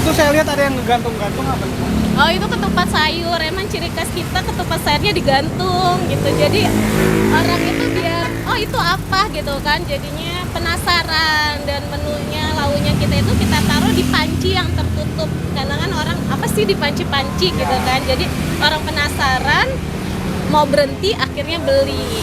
Itu saya lihat ada yang ngegantung-gantung apa itu? Oh, itu ketupat sayur. Emang ciri khas kita ketupat sayurnya digantung gitu. Jadi orang itu biar oh itu apa gitu kan. Jadinya penasaran, dan menunya lauknya kita itu kita taruh di panci yang tertutup. Karena kan orang apa sih di panci-panci gitu kan. Jadi orang penasaran mau berhenti akhirnya beli.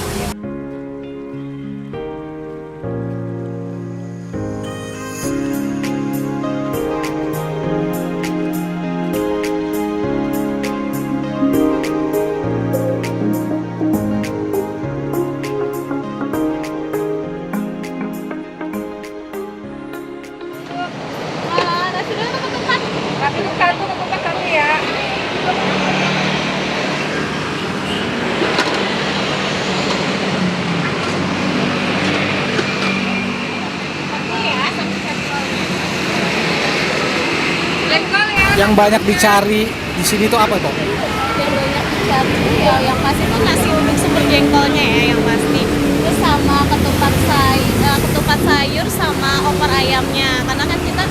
Yang banyak dicari di sini tuh apa, Pak? Yang banyak dicari itu ya yang pasti itu nasi uduk super jengkolnya ya yang pasti. Terus sama ketupat sayur sama opor ayamnya. Karena kan kita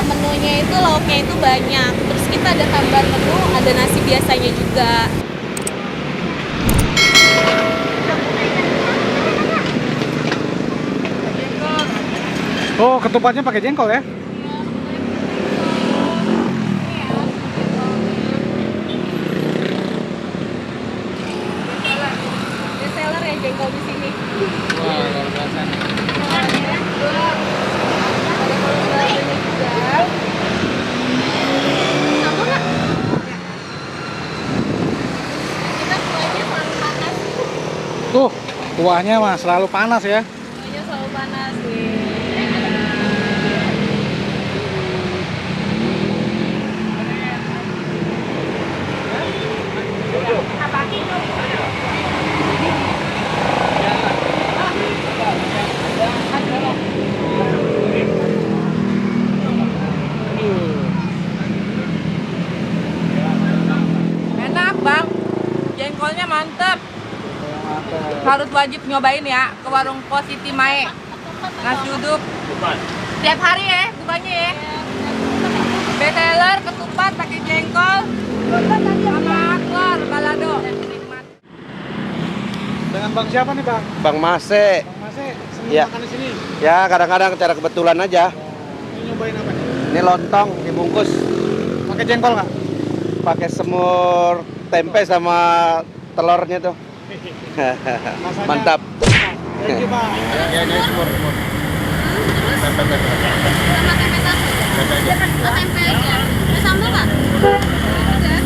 menunya itu lauknya itu banyak. Terus kita ada tambahan menu, ada nasi biasanya juga. Oh, ketupatnya pakai jengkol ya? Jengkol di sini. Wah, luar biasa nih. Sama nggak? Kita kuahnya selalu panas. Tuh, kuahnya mah selalu panas ya. Kuahnya selalu panas nih. Enak bang, jengkolnya mantep. Harus wajib nyobain ya ke warung Positi Mae. Nasi uduk tiap hari ya bukanya ya. Beteler, ketupat pakai jengkol sama telur balado. Nikmat. Dengan Bang siapa nih, Bang? Bang Mase. Bang Mase, seneng Iya. makan di sini. Ya kadang-kadang cara kebetulan aja. Ini nyobain apa nih? Ini lontong dibungkus Pakai jengkol nggak? pakai semur tempe sama telurnya tuh. Rasanya- Mantap. Thank you, Bang. Ya, ini semur. Sama tempe tahu. Oh, tempe aja. Ada sambal nggak? Udah.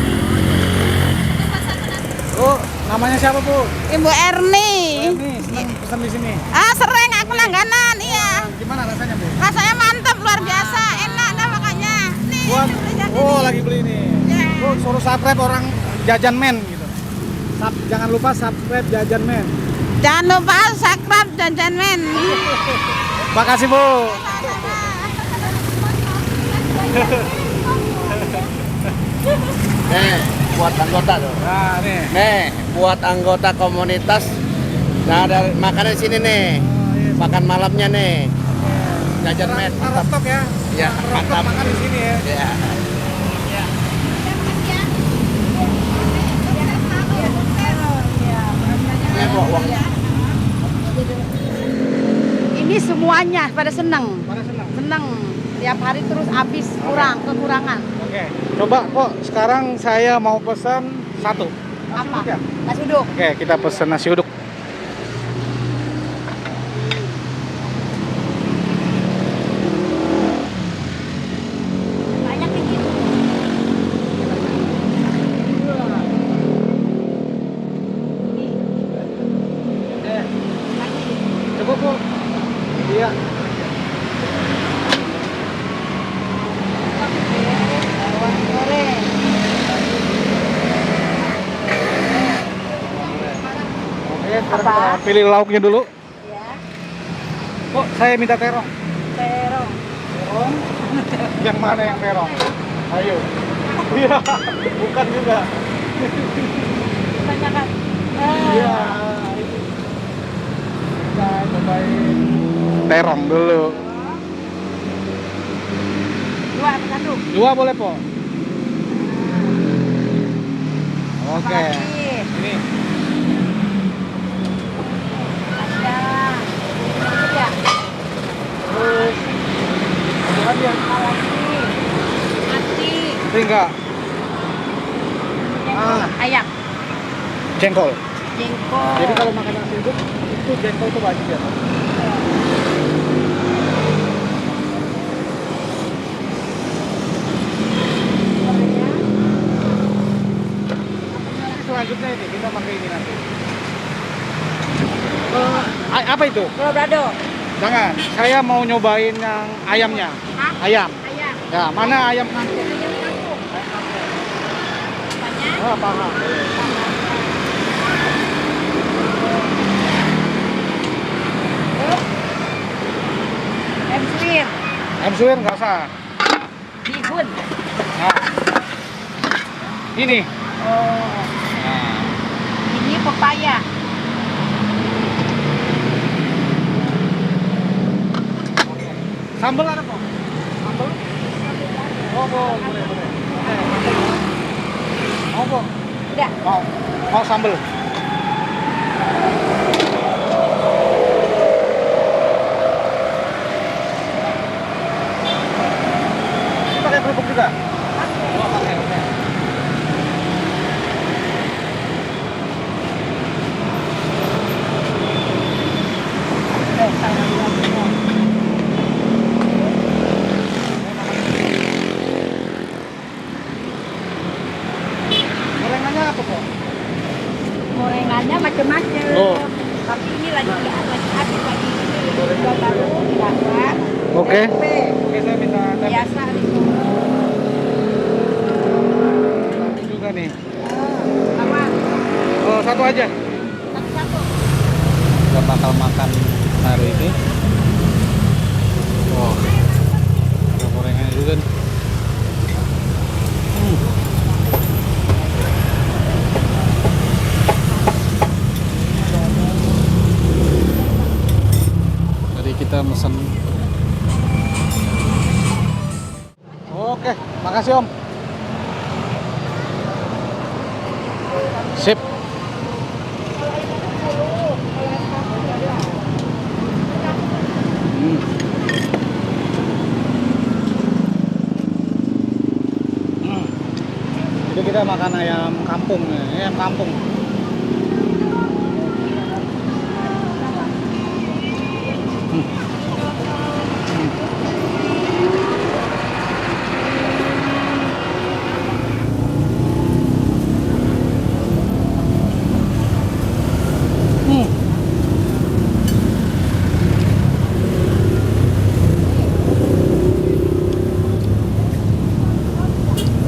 Ketupat sama nasi. Oh, namanya siapa, Bu? Ibu Erni. Nih, seneng pesan di sini. Sering aku langganan, iya. Gimana rasanya, Bu? Rasanya mantap, luar biasa, enak dah makanya. Nih, Buat, beli oh ini. lagi beli nih. Ya. Oh, suruh subscribe orang Jajan Men gitu. Jangan lupa subscribe Jajan Men. Jangan lupa subscribe Jajan Men. Makasih, Bu. Nih, buat anggota tuh. Nah, nih. Nih, buat anggota komunitas. Nah, ada makanan di sini nih. Makan malamnya nih. Jajan Men, Taruh mantap. stok ya. Ya, Taruh stok mantap. makan di sini ya. Ya. Ini buah. Ini semuanya pada seneng. Mana senang? Seneng. Tiap hari terus habis kekurangan. Oke. Coba kok sekarang saya mau pesan satu. Apa? Ya? Nasi uduk. Oke, kita pesan nasi uduk. Banyak ini. Cukup, Bu. Iya. Bawang goreng. Oke, sekarang kita pilih lauknya dulu. Ya, Kok saya minta terong? terong. Terong? Yang mana yang terong? Ayo. Iya, bukan juga. Kebanyakan. Iya. Kita cobain terong dulu. Dua apa satu? Dua boleh, Po. Oke. Apalagi? Ini. Ada. Ya. Terus. Apalagi ya? Apalagi? Mati. Ini enggak. Ah. Ayam. Jengkol. Jengkol. Jadi kalau makan nasi uduk itu jengkol tuh wajib ya. Selanjutnya ini kita pakai ini nanti. Apa itu? Colorado. Jangan, saya mau nyobain yang ayamnya. Hah? Ayam. Ayam. Ya, mana ayam kampung? Ayam kampung. Banyak. Ah, paham. Emswir. Emsuir nggak usah. Bihun. Nah. Ini. Oh. Nah. Ini pepaya. Sambal ada, Po? Sambal? Oh, boleh. Mau, Po? Udah. Mau sambal. Ini pakai kerupuk juga? Oh, pakai. Oke. Gorengannya apa, Po? Gorengannya macam-macam. Oh. Tapi ini lagi habis lagi. Dua baru didapat. Oke. Tempe. Oke, saya minta tempe Biasa itu. juga nih. Apa? Oh, satu aja. Satu-satu. Kita bakal makan hari ini. Wow, ada gorengannya juga nih. Jadi kita mesen. Oke, makasih Om. Sip. Jadi kita makan ayam kampung nih, ini ayam kampung.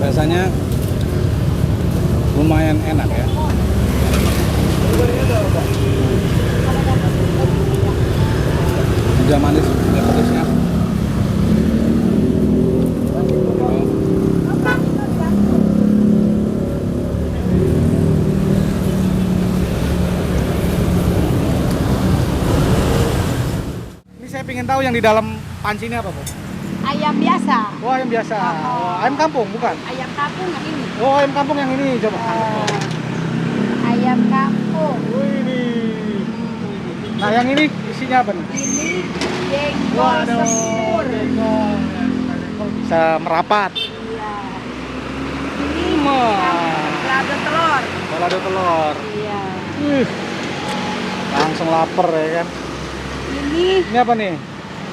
Rasanya lumayan enak ya. Udah manis, udah pedasnya. Ini saya pengen tahu yang di dalam panci ini apa, Bu? Ayam biasa. Oh, ayam biasa. Oh, ayam kampung bukan? Ayam kampung yang ini. Oh, ayam kampung yang ini coba. Ayam kampung. Wih. Nah, yang ini isinya apa nih? Ini jengkol sepur. jengkol bisa merapat. Iya. Ini Wah. lado telur. Balado telur. Iya. Langsung lapar ya kan. Ini apa nih?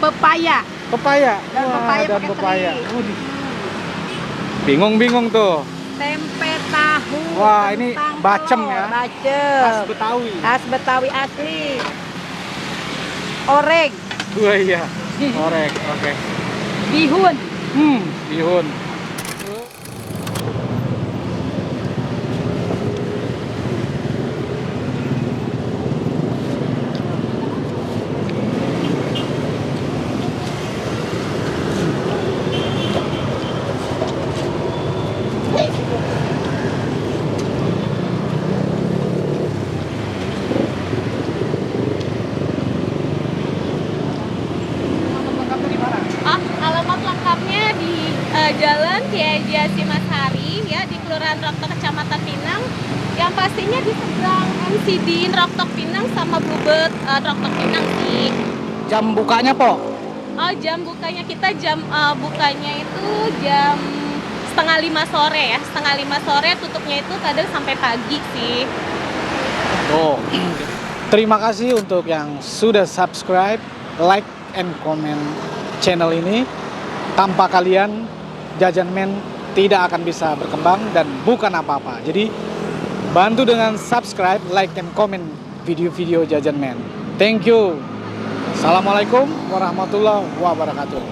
Pepaya. Pepaya. Dan pepaya dan pakai pepaya. teri. Widih. Bingung-bingung tuh. Tempe tahu. Wah, ini kentang bacem telur. ya? Bacem. Khas Betawi. Khas Betawi asli. Orek. Wah iya. Korek. Oke. Bihun. Bihun. Alamat lengkapnya di Kiai Haji Hasyim Asy'ari ya di Kelurahan Roktok Kecamatan Pinang. Yang pastinya di seberang MCD Roktok Pinang sama Bluebird Roktok Pinang sih. Jam bukanya po? Oh, jam bukanya kita bukanya itu jam 4:30 sore ya. 4:30 sore, tutupnya itu kadang sampai pagi sih. Oh. Terima kasih untuk yang sudah subscribe, like, and comment channel ini. Tanpa kalian, Jajan Man tidak akan bisa berkembang dan bukan apa-apa. Jadi, bantu dengan subscribe, like, and comment video-video Jajan Man. Thank you. Assalamualaikum warahmatullahi wabarakatuh.